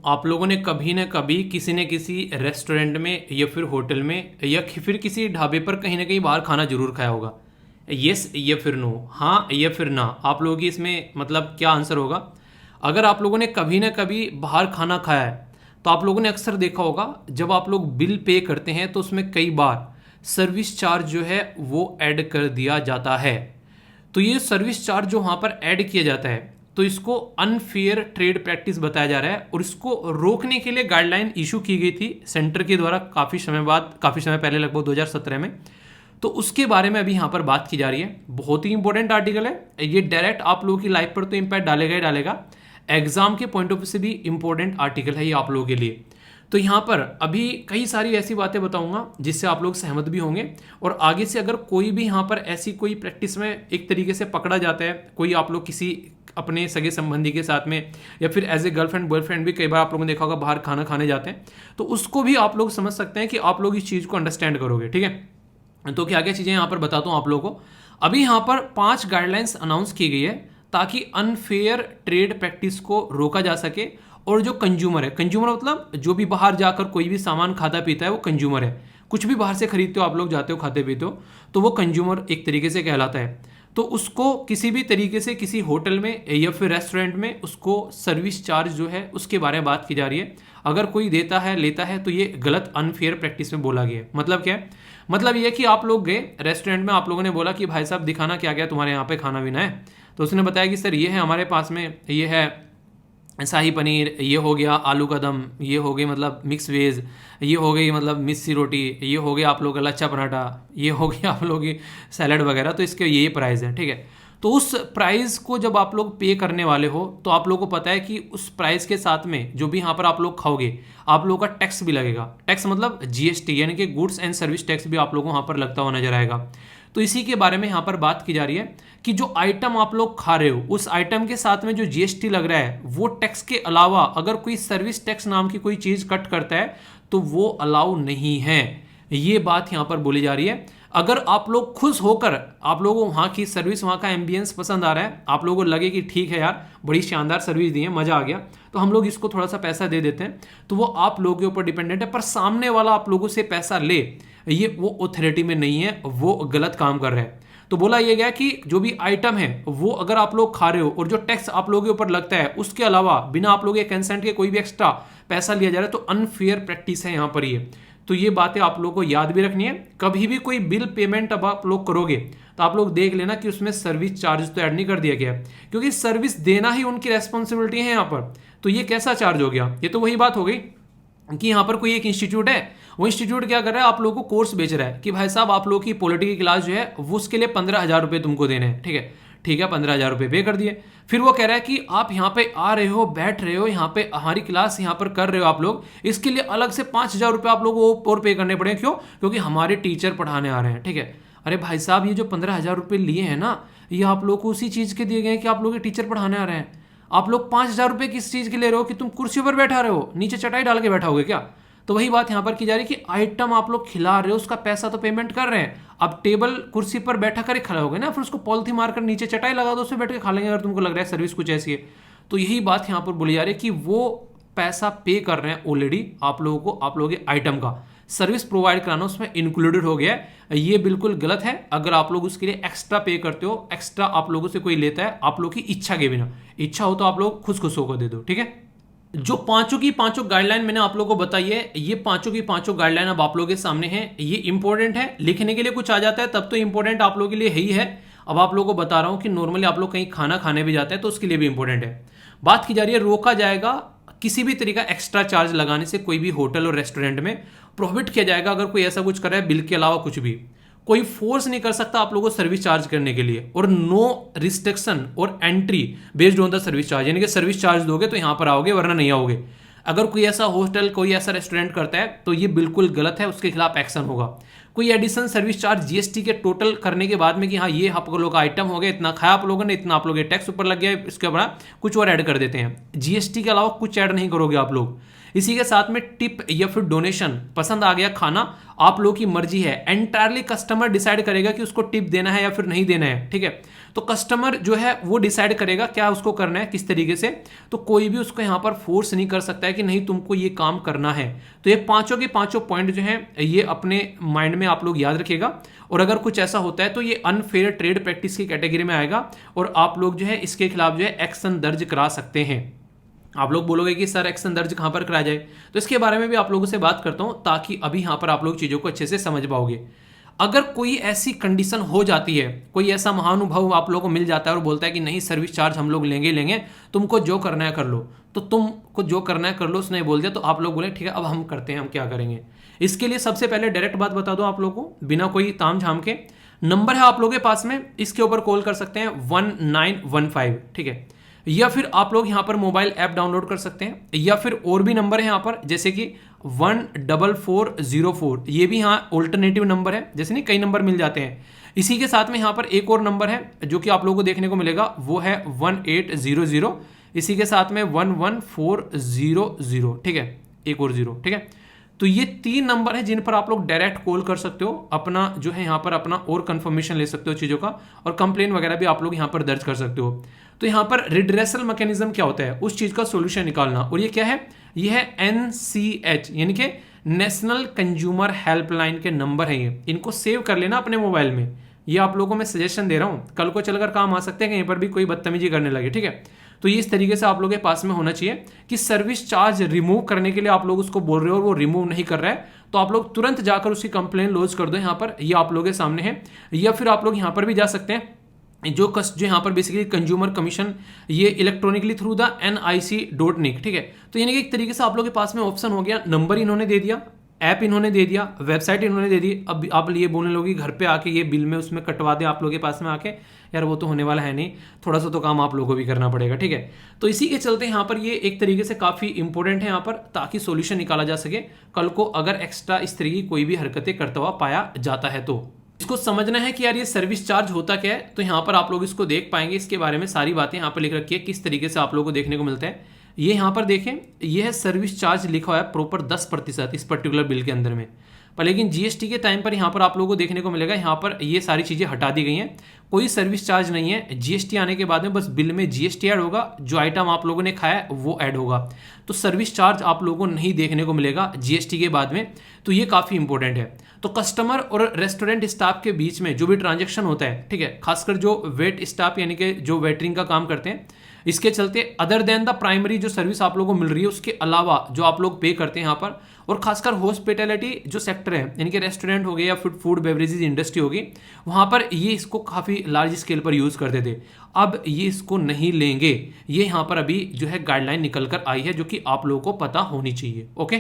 आप लोगों ने कभी ना कभी किसी न किसी रेस्टोरेंट में या फिर होटल में या फिर किसी ढाबे पर कहीं ना कहीं बाहर खाना जरूर खाया होगा। यस या फिर नो, हाँ या फिर ना, आप लोगों की इसमें मतलब क्या आंसर होगा? अगर आप लोगों ने कभी ना कभी बाहर खाना खाया है तो आप लोगों ने अक्सर देखा होगा जब आप लोग बिल पे करते हैं तो उसमें कई बार सर्विस चार्ज जो है वो ऐड कर दिया जाता है। तो ये सर्विस चार्ज जो वहाँ पर ऐड किया जाता है तो इसको अनफेयर ट्रेड प्रैक्टिस बताया जा रहा है और इसको रोकने के लिए गाइडलाइन इशू की गई थी सेंटर के द्वारा काफ़ी समय पहले, लगभग 2017 में। तो उसके बारे में अभी यहाँ पर बात की जा रही है। बहुत ही इंपॉर्टेंट आर्टिकल है ये, डायरेक्ट आप लोगों की लाइफ पर तो इम्पैक्ट डालेगा ही डालेगा, एग्जाम के पॉइंट ऑफ व्यू से भी इंपॉर्टेंट आर्टिकल है ये आप लोगों के लिए। तो यहाँ पर अभी कई सारी ऐसी बातें बताऊंगा जिससे आप लोग सहमत भी होंगे, और आगे से अगर कोई भी यहाँ पर ऐसी कोई प्रैक्टिस में एक तरीके से पकड़ा जाता है, कोई आप लोग किसी अपने सगे संबंधी के साथ में या फिर एज ए गर्लफ्रेंड बॉयफ्रेंड भी कई बार आप लोगों ने देखा होगा बाहर खाना खाने जाते हैं, तो उसको भी आप लोग समझ सकते हैं कि आप लोग इस चीज़ को अंडरस्टैंड करोगे। ठीक है, तो क्या क्या चीज़ें यहाँ पर बताता हूँ आप लोगों को। अभी यहाँ पर 5 गाइडलाइंस अनाउंस की गई है ताकि अनफेयर ट्रेड प्रैक्टिस को रोका जा सके। और जो कंज्यूमर है, कंज्यूमर मतलब जो भी बाहर जाकर कोई भी सामान खाता पीता है वो कंज्यूमर है। कुछ भी बाहर से खरीदते हो आप लोग, जाते हो खाते पीते हो, तो वो कंज्यूमर एक तरीके से कहलाता है। तो उसको किसी भी तरीके से किसी होटल में या फिर रेस्टोरेंट में उसको सर्विस चार्ज जो है उसके बारे में बात की जा रही है। अगर कोई देता है लेता है तो ये गलत अनफेयर प्रैक्टिस में बोला गया है। मतलब क्या है? मतलब ये कि आप लोग गए रेस्टोरेंट में, आप लोगों ने बोला कि भाई साहब दिखाना क्या क्या तुम्हारे यहाँ पे खाना पीना है, तो उसने बताया कि सर ये है हमारे पास में, ये है शाही पनीर, ये हो गया आलू का दम, ये हो गई मतलब मिक्स वेज, ये हो गई मतलब मिस्सी रोटी, ये हो गया आप लोग का लच्छा पराठा, ये हो गया आप लोग की सैलड वगैरह, तो इसके ये प्राइस है। ठीक है, तो उस प्राइस को जब आप लोग पे करने वाले हो तो आप लोगों को पता है कि उस प्राइस के साथ में जो भी यहाँ पर आप लोग खाओगे आप लोगों का टैक्स भी लगेगा। टैक्स मतलब जीएसटी, यानी कि गुड्स एंड सर्विस टैक्स भी आप लोगों को वहाँ पर लगता हुआ नजर आएगा। तो इसी के बारे में यहाँ पर बात की जा रही है कि जो आइटम आप लोग खा रहे हो उस आइटम के साथ में जो जीएसटी लग रहा है वो टैक्स के अलावा अगर कोई सर्विस टैक्स नाम की कोई चीज कट करता है तो वो अलाउ नहीं है। ये बात यहाँ पर बोली जा रही है। अगर आप लोग खुश होकर, आप लोगों को वहाँ की सर्विस, वहाँ का एम्बियंस पसंद आ रहा है, आप लोगों को लगे कि ठीक है यार बड़ी शानदार सर्विस दी है, मज़ा आ गया, तो हम लोग इसको थोड़ा सा पैसा दे देते हैं, तो वो आप लोगों के ऊपर डिपेंडेंट है। पर सामने वाला आप लोगों से पैसा ले, ये वो ऑथोरिटी में नहीं है, वो गलत काम कर रहा है। तो बोला यह गया कि जो भी आइटम है वो अगर आप लोग खा रहे हो और जो टैक्स आप लोगों के ऊपर लगता है उसके अलावा बिना आप लोगों के कंसेंट के कोई भी एक्स्ट्रा पैसा लिया जा रहा है तो अनफेयर प्रैक्टिस है यहाँ पर ये। तो ये बातें आप लोगों को याद भी रखनी है। कभी भी कोई बिल पेमेंट अब आप लोग करोगे तो आप लोग देख लेना कि उसमें सर्विस चार्ज तो ऐड नहीं कर दिया गया, क्योंकि सर्विस देना ही उनकी रेस्पॉन्सिबिलिटी है यहाँ पर। तो ये कैसा चार्ज हो गया? ये तो वही बात हो गई कि यहाँ पर कोई एक इंस्टीट्यूट है, वो इंस्टीट्यूट क्या कर रहा है, आप लोगों को कोर्स बेच रहा है कि भाई साहब आप लोगों की पॉलिटी की क्लास जो है वो उसके लिए 15,000 रुपये तुमको देने हैं। ठीक है 15,000 रुपये पे कर दिए। फिर वो कह रहा है कि आप यहाँ पे आ रहे हो, बैठ रहे हो, यहाँ पे हमारी क्लास यहाँ पर कर रहे हो आप लोग, इसके लिए अलग से 5,000 रुपये आप लोगों को और पे करने पड़े। क्यों? क्योंकि हमारे टीचर पढ़ाने आ रहे हैं। ठीक है, अरे भाई साहब ये जो 15,000 रुपये लिए हैं ना, ये आप लोग को उसी चीज़ के दिए गए हैं कि आप लोग टीचर पढ़ाने आ रहे हैं। आप लोग 5,000 रुपये किस चीज़ के ले रहे हो कि तुम कुर्सी पर बैठा रहे हो, नीचे चटाई डाल के बैठाओगे क्या? तो वही बात यहां पर की जा रही है कि आइटम आप लोग खिला रहे हो उसका पैसा तो पेमेंट कर रहे हैं। अब टेबल कुर्सी पर बैठा कर खड़ा होगे ना, फिर उसको पॉलिथीन मारकर नीचे चटाई लगा दो, उसमें बैठ के खा लेंगे अगर तुमको लग रहा है सर्विस कुछ ऐसी है। तो यही बात यहां पर बोली जा रही है कि वो पैसा पे कर रहे हैं ऑलरेडी आप लोगों को, आप लोगों के आइटम का सर्विस प्रोवाइड कराना उसमें इंक्लूडेड हो गया है। ये बिल्कुल गलत है। अगर आप लोग उसके लिए एक्स्ट्रा पे करते हो, एक्स्ट्रा आप लोगों से कोई लेता है आप लोग की इच्छा के बिना, इच्छा हो तो आप लोग खुश होकर दे दो। ठीक है, जो पांचों की पांचों गाइडलाइन मैंने आप लोगों को बताई है, ये पांचों की पांचों गाइडलाइन अब आप लोगों के सामने हैं। ये इंपॉर्टेंट है, लिखने के लिए कुछ आ जाता है तब तो इंपॉर्टेंट आप लोगों के लिए है ही है। अब आप लोगों को बता रहा हूं कि नॉर्मली आप लोग कहीं खाना खाने भी जाते हैं तो उसके लिए भी इंपॉर्टेंट है। बात की जा रही है रोका जाएगा किसी भी तरीका एक्स्ट्रा चार्ज लगाने से, कोई भी होटल और रेस्टोरेंट में प्रोहिबिट किया जाएगा अगर कोई ऐसा कुछ कर रहा है बिल के अलावा कुछ भी। कोई फोर्स नहीं कर सकता आप लोगों को सर्विस चार्ज करने के लिए, और नो रिस्ट्रिक्शन और entry based on the service charge, यानी कि सर्विस चार्ज दोगे तो यहां पर आओगे वरना नहीं आओगे। अगर कोई ऐसा होटल, कोई ऐसा रेस्टोरेंट करता है तो ये बिल्कुल गलत है, उसके खिलाफ एक्शन होगा। कोई एडिशन सर्विस चार्ज जीएसटी के टोटल करने के बाद में कि हाँ ये आप लोगों का आइटम हो गया, इतना खाया आप लोगों ने, इतना आप लोगों के टैक्स ऊपर लग गया, इसके बाद कुछ और ऐड कर देते हैं। जीएसटी के अलावा कुछ ऐड नहीं करोगे आप लोग। इसी के साथ में टिप या फिर डोनेशन, पसंद आ गया खाना, आप लोगों की मर्जी है, एंटायरली कस्टमर डिसाइड करेगा कि उसको टिप देना है या फिर नहीं देना है। ठीक है, तो कस्टमर जो है वो डिसाइड करेगा क्या उसको करना है, किस तरीके से। तो कोई भी उसको यहाँ पर फोर्स नहीं कर सकता है कि नहीं तुमको ये काम करना है। तो ये पांचों के पांचों पॉइंट जो हैं ये अपने माइंड में आप लोग याद रखिएगा। और अगर कुछ ऐसा होता है तो ये अनफेयर ट्रेड प्रैक्टिस की कैटेगरी में आएगा और आप लोग जो है इसके खिलाफ जो है एक्शन दर्ज करा सकते हैं। आप लोग बोलोगे कि सर एक्शन दर्ज कहां पर कराया जाए, तो इसके बारे में भी आप लोगों से बात करता हूं ताकि अभी यहां पर आप लोग चीज़ों को अच्छे से समझ पाओगे। अगर कोई ऐसी कंडीशन हो जाती है, कोई ऐसा महानुभाव आप लोगों को मिल जाता है और बोलता है कि नहीं सर्विस चार्ज हम लोग लेंगे, तुमको जो करना है कर लो, तो तुमको जो करना है कर लो, उसने बोल दिया, तो आप लोग बोले ठीक है अब हम करते हैं, हम क्या करेंगे। इसके लिए सबसे पहले डायरेक्ट बात बता दो आप लोगों को, बिना कोई ताम झाम के। नंबर है आप लोगों के पास में, इसके ऊपर कॉल कर सकते हैं 1915, ठीक है। या फिर आप लोग यहां पर मोबाइल ऐप डाउनलोड कर सकते हैं, या फिर और भी नंबर है यहां पर जैसे कि 14404, ये भी यहाँ ऑल्टरनेटिव नंबर है, जैसे नहीं कई नंबर मिल जाते हैं। इसी के साथ में यहाँ पर एक और नंबर है जो कि आप लोगों को देखने को मिलेगा, वो है 1800, इसी के साथ में 11400, ठीक है, एक और 0, ठीक है। तो ये 3 नंबर है जिन पर आप लोग डायरेक्ट कॉल कर सकते हो, अपना जो है यहाँ पर अपना और कंफर्मेशन ले सकते हो चीज़ों का, और कंप्लेन वगैरह भी आप लोग यहाँ पर दर्ज कर सकते हो। तो यहाँ पर रिड्रेसल मैकेनिज्म क्या होता है, उस चीज़ का सोल्यूशन निकालना, और ये क्या है, ये है NCH यानी कि नेशनल कंज्यूमर हेल्पलाइन के नंबर है ये, इनको सेव कर लेना अपने मोबाइल में। ये आप लोगों को मैं सजेशन दे रहा हूँ, कल को चलकर काम आ सकते हैं कहीं पर भी कोई बदतमीजी करने लगे, ठीक है। तो ये इस तरीके से आप लोगों के पास में होना चाहिए कि सर्विस चार्ज रिमूव करने के लिए आप लोग उसको बोल रहे हो और वो रिमूव नहीं कर रहा है, तो आप लोग तुरंत जाकर उसकी कंप्लेन लॉन्च कर दो यहाँ पर, ये आप लोगों के सामने है। या फिर आप लोग यहाँ पर भी जा सकते हैं, जो यहाँ पर बेसिकली कंज्यूमर कमीशन, ये इलेक्ट्रॉनिकली थ्रू द nic.nic, ठीक है। तो यानी कि एक तरीके से आप लोग के पास में ऑप्शन हो गया, नंबर इन्होंने दे दिया, ऐप इन्होंने दे दिया, वेबसाइट इन्होंने दे दी। अब आप ये बोलने लोगे घर पे आके ये बिल में उसमें कटवा दे आप लोगों के पास में आके, यार वो तो होने वाला है नहीं, थोड़ा सा तो काम आप लोगों को भी करना पड़ेगा, ठीक है। तो इसी के चलते यहाँ पर ये एक तरीके से काफ़ी इंपॉर्टेंट है यहाँ पर, ताकि सोल्यूशन निकाला जा सके कल को अगर एक्स्ट्रा इस तरह की कोई भी हरकतें करता हुआ पाया जाता है। तो इसको समझना है कि यार ये सर्विस चार्ज होता क्या है, तो यहाँ पर आप लोग इसको देख पाएंगे, इसके बारे में सारी बातें यहाँ पर लिख रखी है, किस तरीके से आप लोगों को देखने को मिलता है। ये यहाँ पर देखें, ये है सर्विस चार्ज लिखा हुआ है प्रॉपर 10% इस पर्टिकुलर बिल के अंदर में, पर लेकिन जीएसटी के टाइम पर यहाँ पर आप लोगों को देखने को मिलेगा, यहाँ पर ये सारी चीज़ें हटा दी गई हैं, कोई सर्विस चार्ज नहीं है। जीएसटी आने के बाद में बस बिल में जीएसटी ऐड होगा, जो आइटम आप लोगों ने खाया वो ऐड होगा, तो सर्विस चार्ज आप लोगों को नहीं देखने को मिलेगा जीएसटी के बाद में। तो ये काफ़ी इंपॉर्टेंट है। तो कस्टमर और रेस्टोरेंट स्टाफ के बीच में जो भी ट्रांजेक्शन होता है, ठीक है, खासकर जो वेट स्टाफ यानी कि जो वेटरिंग का काम करते हैं, इसके चलते अदर देन द प्राइमरी जो सर्विस आप लोगों को मिल रही है उसके अलावा जो आप लोग पे करते हैं यहाँ पर, और खासकर हॉस्पिटैलिटी जो सेक्टर है यानी कि रेस्टोरेंट हो गए या फूड बेवरेजेस इंडस्ट्री होगी, वहाँ पर ये इसको काफ़ी लार्ज स्केल पर यूज़ करते थे। अब ये इसको नहीं लेंगे, ये यहाँ पर अभी जो है गाइडलाइन निकल कर आई है, जो कि आप लोगों को पता होनी चाहिए। ओके,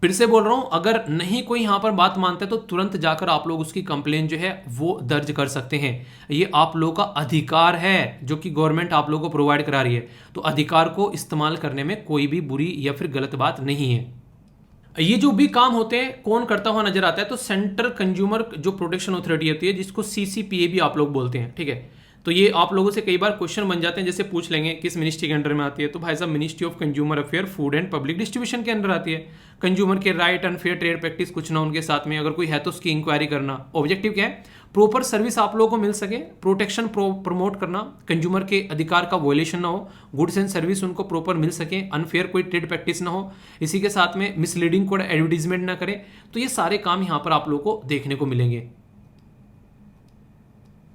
फिर से बोल रहा हूं, अगर नहीं कोई यहां पर बात मानता है तो तुरंत जाकर आप लोग उसकी कंप्लेन जो है वो दर्ज कर सकते हैं। ये आप लोगों का अधिकार है जो कि गवर्नमेंट आप लोगों को प्रोवाइड करा रही है, तो अधिकार को इस्तेमाल करने में कोई भी बुरी या फिर गलत बात नहीं है। ये जो भी काम होते हैं कौन करता हुआ नजर आता है, तो सेंट्रल कंज्यूमर जो प्रोटेक्शन अथॉरिटी होती है, जिसको CCPA भी आप लोग बोलते हैं, ठीक है। तो ये आप लोगों से कई बार क्वेश्चन बन जाते हैं, जैसे पूछ लेंगे किस मिनिस्ट्री के अंडर में आती है, तो भाई साहब ministry of consumer affair food and public distribution के अंदर आती है। कंज्यूमर के right and fair trade practice कुछ ना उनके साथ में अगर कोई है तो उसकी इंक्वायरी करना। ऑब्जेक्टिव क्या है, प्रॉपर सर्विस आप लोगों को मिल सके, प्रोटेक्शन प्रमोट करना, कंज्यूमर के अधिकार का वॉयलेशन ना हो, गुड्स एंड सर्विस उनको प्रॉपर मिल सके, अनफेयर कोई ट्रेड प्रैक्टिस ना हो, इसी के साथ में मिसलीडिंग कोई एडवर्टीजमेंट ना करे। तो ये सारे काम यहाँ पर आप लोगों को देखने को मिलेंगे।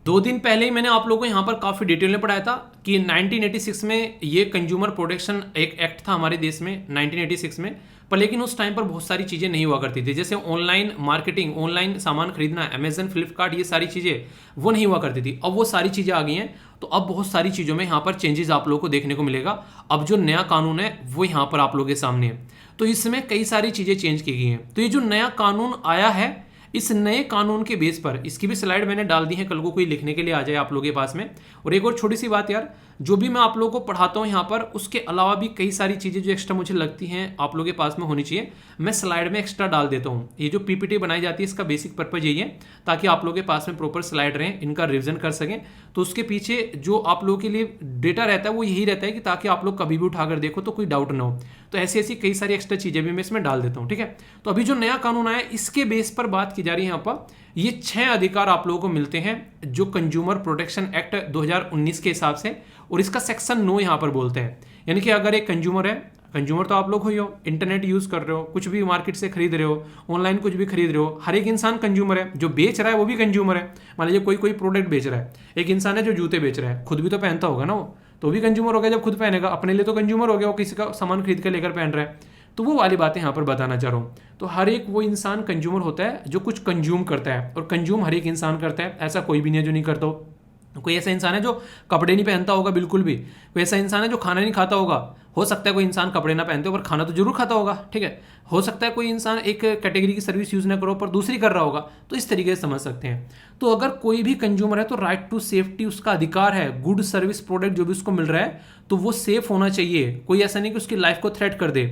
2 दिन पहले ही मैंने आप लोगों को यहाँ पर काफ़ी डिटेल में पढ़ाया था कि 1986 में ये कंज्यूमर प्रोटेक्शन एक एक्ट था हमारे देश में 1986 में, पर लेकिन उस टाइम पर बहुत सारी चीज़ें नहीं हुआ करती थी, जैसे ऑनलाइन मार्केटिंग, ऑनलाइन सामान खरीदना, अमेजन, फ्लिपकार्ट, ये सारी चीज़ें वो नहीं हुआ करती थी। अब वो सारी चीज़ें आ गई हैं, तो अब बहुत सारी चीज़ों में यहाँ पर चेंजेस आप लोगों को देखने को मिलेगा। अब जो नया कानून है वो यहाँ पर आप लोगों के सामने है, तो इसमें कई सारी चीज़ें चेंज की गई हैं। तो ये जो नया कानून आया है, इस नए कानून के बेस पर, इसकी भी स्लाइड मैंने डाल दी है, कल को कोई लिखने के लिए आ जाए आप लोगों के पास में। और एक और छोटी सी बात यार, जो भी मैं आप लोगों को पढ़ाता हूँ यहाँ पर, उसके अलावा भी कई सारी चीज़ें जो एक्स्ट्रा मुझे लगती हैं आप लोगों के पास में होनी चाहिए, मैं स्लाइड में एक्स्ट्रा डाल देता हूँ। ये जो PPT बनाई जाती है इसका बेसिक पर्पज यही है, ताकि आप लोगों के पास में प्रॉपर स्लाइड रहें, इनका रिविजन कर सकें। तो उसके पीछे जो आप लोगों के लिए डेटा रहता है वो यही रहता है कि ताकि आप लोग कभी भी उठाकर देखो तो कोई डाउट ना हो। तो ऐसी ऐसी कई सारी एक्स्ट्रा चीज़ें भी मैं इसमें डाल देता हूँ, ठीक है। तो अभी जो नया कानून आया इसके बेस पर बात की जा रही है यहाँ पर। ये 6 अधिकार आप लोगों को मिलते हैं जो कंज्यूमर प्रोटेक्शन एक्ट 2019 के हिसाब से, और इसका सेक्शन 9 यहाँ पर बोलते हैं। यानी कि अगर एक कंज्यूमर है, कंज्यूमर तो आप लोग ही हो, इंटरनेट यूज़ कर रहे हो, कुछ भी मार्केट से खरीद रहे हो, ऑनलाइन कुछ भी खरीद रहे हो, हर एक इंसान कंज्यूमर है। जो बेच रहा है वो भी कंज्यूमर है। मान लीजिए कोई कोई प्रोडक्ट बेच रहा है, एक इंसान है जो जूते बेच रहा है, खुद भी तो पहनता होगा ना, वो तो भी कंज्यूमर हो गया। जब खुद पहनेगा अपने लिए तो कंज्यूमर हो गया, वो किसी का सामान खरीद कर लेकर पहन रहा है। तो वो वाली बातें यहाँ पर बताना चाह रहा हूँ। तो हर एक वो इंसान कंज्यूमर होता है जो कुछ कंज्यूम करता है, और कंज्यूम हर एक इंसान करता है, ऐसा कोई भी नहीं है जो नहीं करता हो। कोई ऐसा इंसान है जो कपड़े नहीं पहनता होगा, बिल्कुल भी। कोई ऐसा इंसान है जो खाना नहीं खाता होगा। हो सकता है कोई इंसान कपड़े ना पहनते हो पर खाना तो जरूर खाता होगा, ठीक है। हो सकता है कोई इंसान एक कैटेगरी की सर्विस यूज ना करो पर दूसरी कर रहा होगा। तो इस तरीके से समझ सकते हैं। तो अगर कोई भी कंज्यूमर है तो राइट टू सेफ्टी उसका अधिकार है। गुड सर्विस प्रोडक्ट जो भी उसको मिल रहा है तो वो सेफ होना चाहिए। कोई ऐसा नहीं कि उसकी लाइफ को थ्रेट कर दे।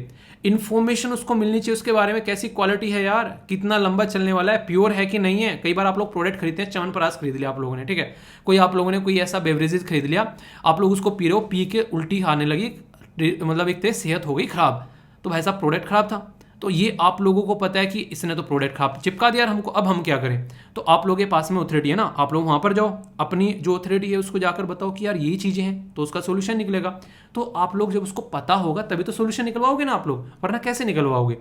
इन्फॉर्मेशन उसको मिलनी चाहिए उसके बारे में, कैसी क्वालिटी है यार, कितना लंबा चलने वाला है, प्योर है कि नहीं है। कई बार आप लोग प्रोडक्ट खरीदते हैं, च्यवनप्राश खरीद लिया आप लोगों ने, ठीक है। कोई आप लोगों ने कोई ऐसा बेवरेजेस खरीद लिया, आप लोग उसको पी रहे हो, पी के उल्टी आने लगी, मतलब एक तरह सेहत हो गई खराब। तो भाई साहब प्रोडक्ट खराब था। तो ये आप लोगों को पता है कि इसने तो प्रोडक्ट खराब चिपका दिया हमको, अब हम क्या करें। तो आप लोगों के पास में अथॉरिटी है ना, आप लोग वहाँ पर जाओ, अपनी जो अथॉरिटी है उसको जाकर बताओ कि यार ये चीज़ें हैं, तो उसका सोल्यूशन निकलेगा। तो आप लोग जब उसको पता होगा तभी तो सोल्यूशन निकलवाओगे ना आप लोग, वरना कैसे निकलवाओगे।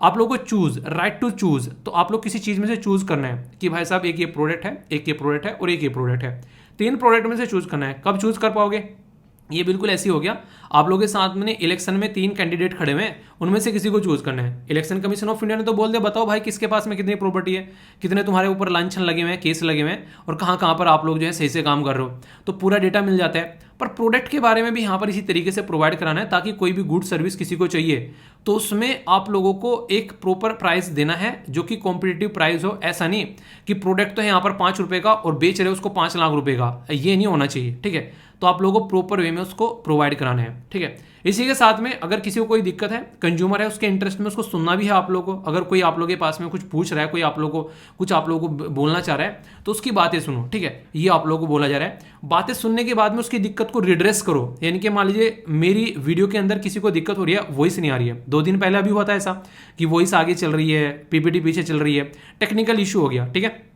आप लोगों को चूज, राइट टू चूज। तो आप लोग किसी चीज़ में से चूज करना है कि भाई साहब एक ये प्रोडक्ट है, एक ये प्रोडक्ट है और एक ये प्रोडक्ट है। 3 प्रोडक्ट में से चूज करना है। कब चूज कर पाओगे, ये बिल्कुल ऐसी हो गया, आप लोगों के साथ में इलेक्शन में 3 कैंडिडेट खड़े हुए हैं, उनमें से किसी को चूज करना है। इलेक्शन कमीशन ऑफ इंडिया ने तो बोल दिया, बताओ भाई किसके पास में कितनी प्रॉपर्टी है, कितने तुम्हारे ऊपर लांछन लगे हुए हैं, केस लगे हुए हैं, और कहाँ कहाँ पर आप लोग जो है सही से काम कर रहे हो। तो पूरा डेटा मिल जाता है। पर प्रोडक्ट के बारे में भी यहाँ पर इसी तरीके से प्रोवाइड कराना है, ताकि कोई भी गुड सर्विस किसी को चाहिए तो उसमें आप लोगों को एक प्रॉपर प्राइस देना है जो कि कॉम्पिटिटिव प्राइस हो। ऐसा नहीं कि प्रोडक्ट तो है यहाँ पर 5 रुपए का और बेच रहे हो उसको 5 लाख रुपए का, ये नहीं होना चाहिए, ठीक है। तो आप लोगों को प्रॉपर वे में उसको प्रोवाइड कराना है, ठीक है। इसी के साथ में अगर किसी को कोई दिक्कत है, कंज्यूमर है, उसके इंटरेस्ट में उसको सुनना भी है आप लोगों को। अगर कोई आप लोगों के पास में कुछ पूछ रहा है, कोई आप लोगों को कुछ आप लोगों को बोलना चाह रहा है, तो उसकी बातें सुनो, ठीक है। ये आप लोगों को बोला जा रहा है। बातें सुनने के बाद में उसकी दिक्कत को रिड्रेस करो। यानी कि मान लीजिए मेरी वीडियो के अंदर किसी को दिक्कत हो रही है, वॉइस नहीं आ रही है, 2 दिन पहले अभी हुआ था ऐसा कि वॉइस आगे चल रही है, पीपीटी पीछे चल रही है, टेक्निकल इशू हो गया, ठीक है।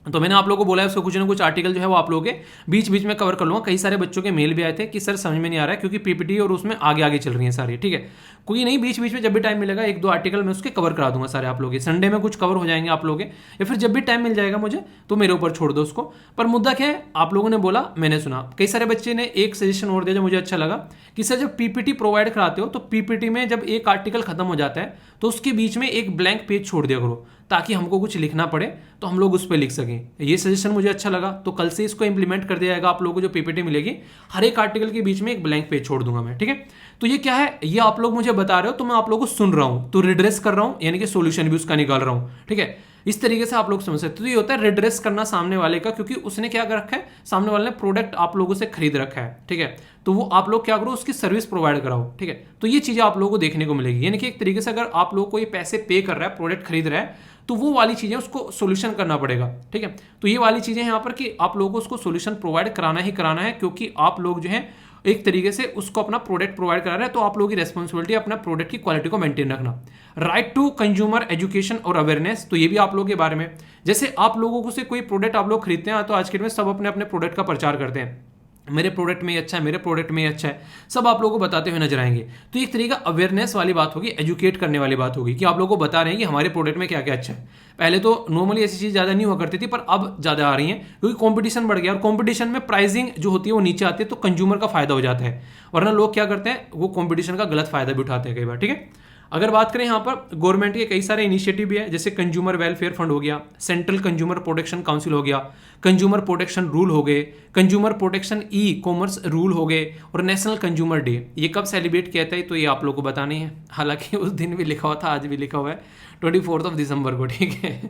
तो मैंने आप लोगों को बोला है उसको कुछ ना कुछ आर्टिकल जो है वो आप लोगों के बीच बीच में कवर कर लूँगा। कई सारे बच्चों के मेल भी आए थे कि सर समझ में नहीं आ रहा है क्योंकि पीपीटी और उसमें आगे आगे चल रही है सारी, ठीक है। कोई नहीं, बीच बीच में जब भी टाइम मिलेगा 1-2 आर्टिकल मैं उसके कवर करा दूंगा सारे आप लोग के। संडे में कुछ कवर हो जाएंगे आप लोग के, या फिर जब भी टाइम मिल जाएगा मुझे तो मेरे ऊपर छोड़ दो उसको। पर मुद्दा क्या है, आप लोगों ने बोला, मैंने सुना। कई सारे बच्चे ने एक सजेशन और दिया जो मुझे अच्छा लगा कि सर जब पीपीटी प्रोवाइड कराते हो तो पीपीटी में जब एक आर्टिकल खत्म हो जाता है तो उसके बीच में एक ब्लैंक पेज छोड़ दिया करो, ताकि हमको कुछ लिखना पड़े तो हम लोग उस पर लिख सकें। ये सजेशन मुझे अच्छा लगा, तो कल से इसको इंप्लीमेंट कर दिया जाएगा। आप लोगों को जो पीपीटी मिलेगी हर एक आर्टिकल के बीच में एक ब्लैंक पेज छोड़ दूंगा मैं, ठीक है। तो ये क्या है, ये आप लोग मुझे बता रहे हो तो मैं आप लोगों को सुन रहा हूं, तो रिड्रेस कर रहा हूं, यानी कि सोल्यूशन भी उसका निकाल रहा हूं, ठीक है। इस तरीके से आप लोग समझ सकते हो। तो ये होता है रिड्रेस करना सामने वाले का, क्योंकि उसने क्या कर रखा है, सामने वाले ने प्रोडक्ट आप लोगों से खरीद रखा है, ठीक है। तो वो आप लोग क्या करो, उसकी सर्विस प्रोवाइड कराओ, ठीक है। तो ये चीजें आप लोगों को देखने को मिलेगी। यानी कि एक तरीके से अगर आप लोग को ये पैसे पे कर रहा है, प्रोडक्ट खरीद रहा है, तो वो वाली चीजें उसको सोल्यूशन करना पड़ेगा, ठीक है। तो ये वाली चीजें यहाँ पर कि आप लोगों को उसको सोल्यूशन प्रोवाइड कराना ही कराना है, क्योंकि आप लोग जो है एक तरीके से उसको अपना प्रोडक्ट प्रोवाइड करा रहे हैं। तो आप लोगों की रेस्पॉन्सिबिलिटी अपना प्रोडक्ट की क्वालिटी को मेंटेन रखना। राइट टू कंज्यूमर एजुकेशन और अवेयरनेस, तो ये भी आप लोगों के बारे में। जैसे आप लोगों को से कोई प्रोडक्ट आप लोग खरीदते हैं तो आज के दिन में सब अपने अपने प्रोडक्ट का प्रचार करते हैं, मेरे प्रोडक्ट में ये अच्छा है, मेरे प्रोडक्ट में ये अच्छा है, सब आप लोगों को बताते हुए नजर आएंगे। तो एक तरीका अवेयरनेस वाली बात होगी, एजुकेट करने वाली बात होगी कि आप लोगों को बता रहे हैं कि हमारे प्रोडक्ट में क्या क्या अच्छा है। पहले तो नॉर्मली ऐसी चीज़ ज़्यादा नहीं हुआ करती थी, पर अब ज़्यादा आ रही हैं क्योंकि कंपटीशन बढ़ गया, और कंपटीशन में प्राइसिंग जो होती है वो नीचे आती है, तो कंज्यूमर का फायदा हो जाता है। वरना लोग क्या करते हैं, वो कंपटीशन का गलत फायदा भी उठाते हैं कई बार, ठीक है। अगर बात करें यहाँ पर गवर्नमेंट के कई सारे इनिशिएटिव भी है, जैसे कंज्यूमर वेलफेयर फंड हो गया, सेंट्रल कंज्यूमर प्रोटेक्शन काउंसिल हो गया, कंज्यूमर प्रोटेक्शन रूल हो गए, consumer protection e commerce rule हो गए, और नेशनल कंज्यूमर डे। ये कब सेलिब्रेट किया था तो ये आप लोग को बताना ही है, हालांकि उस दिन भी लिखा हुआ था, आज भी लिखा हुआ है 24 दिसंबर को, ठीक है।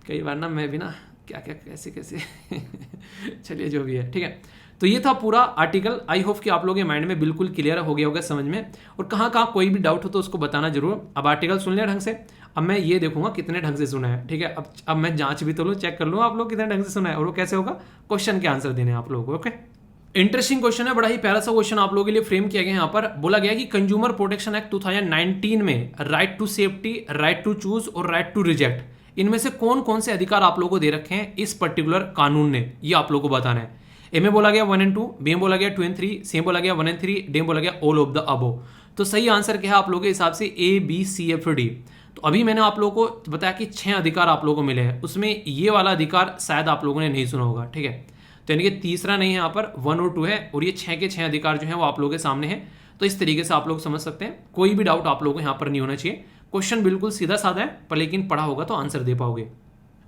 कई बार ना मैं भी ना क्या क्या कैसे कैसे चलिए जो भी है, ठीक है। तो ये था पूरा आर्टिकल। आई होप कि आप लोगों के माइंड में बिल्कुल क्लियर हो गया होगा समझ में, और कहाँ कहाँ कोई भी डाउट हो तो उसको बताना जरूर। अब आर्टिकल सुन लिया ढंग से, अब मैं ये देखूंगा कितने ढंग से सुना है, ठीक है। अब मैं जांच भी तो लूँ, चेक कर लूँ आप लोग कितने ढंग से सुना है, और वो कैसे होगा, क्वेश्चन के आंसर देने आप लोगों को, ओके। इंटरेस्टिंग क्वेश्चन है, बड़ा ही प्यारा सा क्वेश्चन आप लोगों के लिए फ्रेम किया गया। यहाँ पर बोला गया कि कंज्यूमर प्रोटेक्शन एक्ट 2019 में right to safety, right to choose और राइट टू रिजेक्ट, इनमें से कौन कौन से अधिकार आप लोगों को दे रखे हैं इस पर्टिकुलर कानून ने, ये आप लोगों को बताना है। ए में बोला गया 1 एंड 2, बी में बोला गया 2 एंड 3, सी में बोला गया 1 एंड 3, डी में बोला गया ऑल ऑफ द अबो। तो सही आंसर क्या है आप लोगों के हिसाब से? ए, बी, सी, एफ, डी। तो अभी मैंने आप लोगों को बताया कि 6 अधिकार आप लोगों को मिले हैं, उसमें ये वाला अधिकार शायद आप लोगों ने नहीं सुना होगा, ठीक है। तो यानी कि तीसरा नहीं है, यहाँ पर 1 और 2 है, और ये 6 के 6 अधिकार जो है वो आप लोगों के सामने है। तो इस तरीके से आप लोग समझ सकते हैं, कोई भी डाउट आप लोगों को यहाँ पर नहीं होना चाहिए। क्वेश्चन बिल्कुल सीधा साधा है, पर लेकिन पढ़ा होगा तो आंसर दे पाओगे।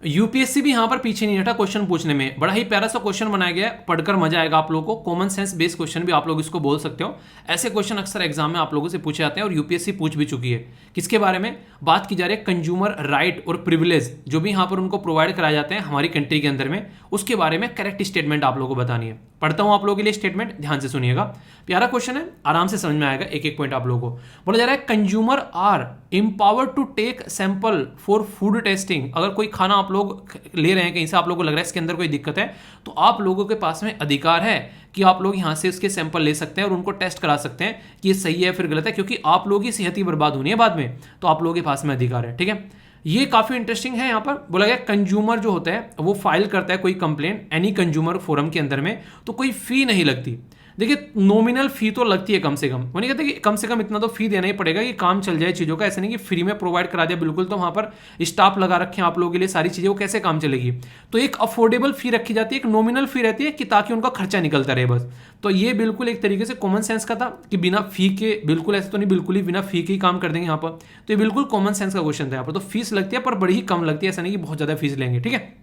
यूपीएससी भी यहां पर पीछे नहीं हटा क्वेश्चन पूछने में, बड़ा ही प्यारा सा क्वेश्चन बनाया गया है, पढ़कर मजा आएगा आप लोगों को। कॉमन सेंस बेस्ड क्वेश्चन भी आप लोग इसको बोल सकते हो। ऐसे क्वेश्चन अक्सर एग्जाम में आप लोगों से पूछे जाते हैं, और यूपीएससी पूछ भी चुकी है। किसके बारे में बात की जा रही है? कंज्यूमर राइट और प्रिविलेज जो भी यहां पर उनको प्रोवाइड कराए जाते हैं हमारी कंट्री के अंदर में, उसके बारे में करेक्ट स्टेटमेंट आप लोगों को बतानी है। पढ़ता हूं आप लोगों के लिए स्टेटमेंट, ध्यान से सुनिएगा। प्यारा क्वेश्चन है, आराम से समझ में आएगा, एक एक पॉइंट आप लोगों को। बोला जा रहा है consumer are empowered to take sample for food testing. अगर कोई खाना आप लोग ले रहे हैं कहीं से, आप लोगों को लग रहा है इसके अंदर कोई दिक्कत है, तो आप लोगों के पास में अधिकार है कि आप लोग यहां से उसके सैंपल ले सकते हैं और उनको टेस्ट करा सकते हैं कि ये सही है फिर गलत है, क्योंकि आप लोगों की सेहत ही बर्बाद होनी है बाद में। तो आप लोगों के पास में अधिकार है, ठीक है। ये काफी इंटरेस्टिंग है। यहां पर बोला गया कंज्यूमर जो होता है वो फाइल करता है कोई कंप्लेंट एनी कंज्यूमर फोरम के अंदर में, तो कोई फी नहीं लगती। देखिए नॉमिनल फी तो लगती है कम से कम, वो नहीं कहते कि कम से कम इतना तो फी देना ही पड़ेगा कि काम चल जाए चीज़ों का। ऐसे नहीं कि फ्री में प्रोवाइड करा दिया बिल्कुल, तो वहाँ पर स्टाफ लगा रखे हैं आप लोगों के लिए सारी चीज़ें, वो कैसे काम चलेगी। तो एक अफोर्डेबल फी रखी जाती है, एक नॉमिनल फी रहती है कि ताकि उनका खर्चा निकलता रहे बस। तो ये बिल्कुल एक तरीके से कॉमन सेंस का था कि बिना फी के, बिल्कुल ऐसे तो नहीं, बिल्कुल ही बिना फी के ही काम कर देंगे यहाँ पर। तो ये बिल्कुल कॉमन सेंस का क्वेश्चन था। यहाँ पर तो फीस लगती है पर बड़ी ही कम लगती है, ऐसा नहीं कि बहुत ज़्यादा फीस लेंगे, ठीक है।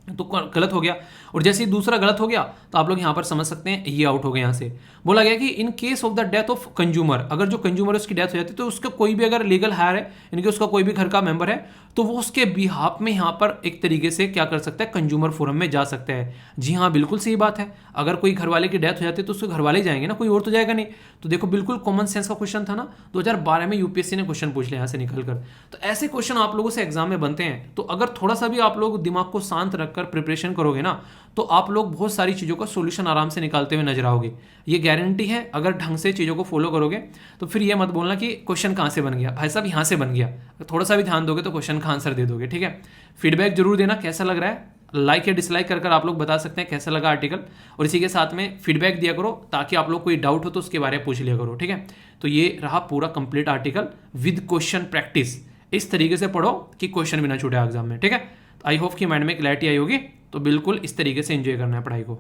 तो गलत हो गया, और जैसे ही दूसरा गलत हो गया तो आप लोग यहां पर समझ सकते हैं ये आउट हो गया। यहां से बोला गया कि in case of the death of consumer, अगर जो कंज्यूमर है उसकी डेथ हो जाती है, तो उसका कोई भी अगर लीगल हायर है, यानी कि उसका कोई भी घर का मेंबर है, तो वो उसके बिहाफ में यहां पर एक तरीके से क्या कर सकता है, कंज्यूमर फोरम में जा सकता है। जी हाँ, बिल्कुल सही बात है। अगर कोई घर वाले की डेथ हो जाती है तो उसके घर वाले ही जाएंगे ना, कोई और तो जाएगा नहीं। तो देखो बिल्कुल कॉमन सेंस का क्वेश्चन था ना, 2012 में यूपीएससी ने क्वेश्चन पूछ लिया यहाँ से निकल कर। तो ऐसे क्वेश्चन आप लोगों से एग्जाम में बनते हैं, तो अगर थोड़ा सा भी आप लोग दिमाग को शांत रखकर प्रिपरेशन करोगे ना, तो आप लोग बहुत सारी चीज़ों का सोल्यूशन आराम से निकालते हुए नजर आओगे। ये गारंटी है। अगर ढंग से चीज़ों को फॉलो करोगे तो फिर ये मत बोलना कि क्वेश्चन कहाँ से बन गया, भाई साहब यहाँ से बन गया। थोड़ा सा भी ध्यान दोगे तो क्वेश्चन का आंसर दे दोगे, ठीक है। फीडबैक जरूर देना, कैसा लग रहा है, लाइक या डिसलाइक कर आप लोग बता सकते हैं कैसा लगा आर्टिकल। और इसी के साथ में फीडबैक दिया करो, ताकि आप लोग कोई डाउट हो तो उसके बारे में पूछ लिया करो, ठीक है। तो ये रहा पूरा complete article with question practice. इस तरीके से पढ़ो कि क्वेश्चन भी ना छूटे एग्जाम में, ठीक है। आई होप कि माइंड में क्लैरिटी आई होगी। तो बिल्कुल इस तरीके से एंजॉय करना है पढ़ाई को।